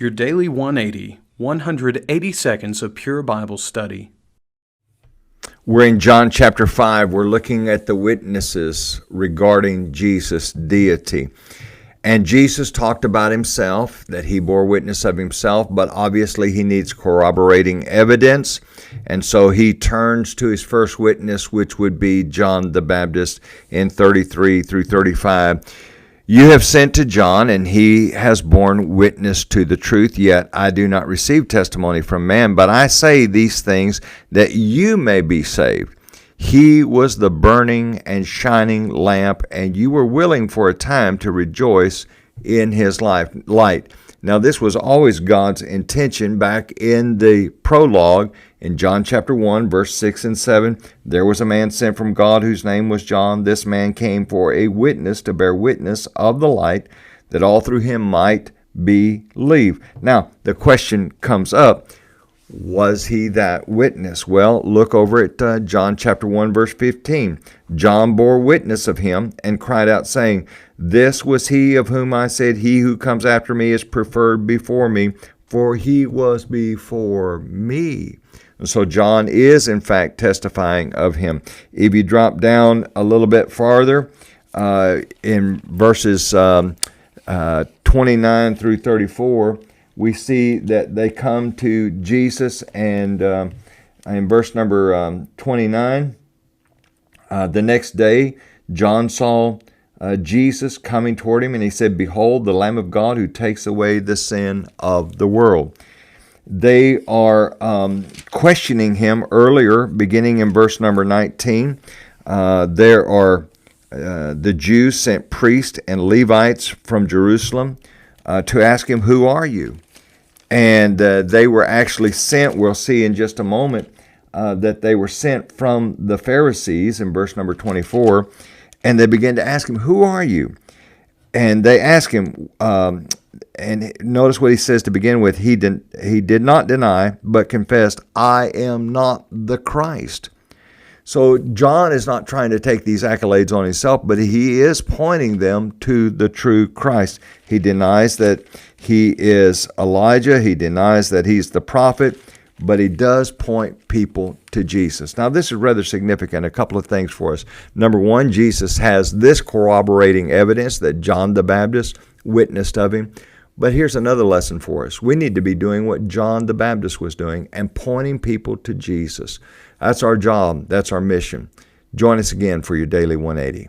Your Daily 180, 180 seconds of pure Bible study. We're in John chapter 5. We're looking at the witnesses regarding Jesus' deity. And Jesus talked about himself, that he bore witness of himself, but obviously he needs corroborating evidence. And so he turns to his first witness, which would be John the Baptist in 33 through 35. You have sent to John, and he has borne witness to the truth, yet I do not receive testimony from man, but I say these things that you may be saved. He was the burning and shining lamp, and you were willing for a time to rejoice in his light. Now, this was always God's intention. Back in the prologue in John chapter 1, verse 6 and 7, there was a man sent from God whose name was John. This man came for a witness, to bear witness of the light, that all through him might believe. Now, the question comes up, was he that witness? Well, look over at John chapter 1, verse 15. John bore witness of him and cried out, saying, This was he of whom I said, He who comes after me is preferred before me, for he was before me. And so John is, in fact, testifying of him. If you drop down a little bit farther, in verses 29 through 34, we see that they come to Jesus, and in verse number 29, the next day, John saw Jesus coming toward him, and he said, Behold, the Lamb of God who takes away the sin of the world. They are questioning him earlier, beginning in verse number 19. There are the Jews sent priests and Levites from Jerusalem to ask him, Who are you? And they were actually sent, we'll see in just a moment, that they were sent from the Pharisees in verse number 24, and they began to ask him, Who are you? And they ask him, and notice what he says to begin with. He did not deny, but confessed, I am not the Christ. So John is not trying to take these accolades on himself, but he is pointing them to the true Christ. He denies that he is Elijah. He denies that he's the prophet, but he does point people to Jesus. Now, this is rather significant. A couple of things for us. Number one, Jesus has this corroborating evidence that John the Baptist witnessed of him. But here's another lesson for us. We need to be doing what John the Baptist was doing and pointing people to Jesus. That's our job. That's our mission. Join us again for your Daily 180.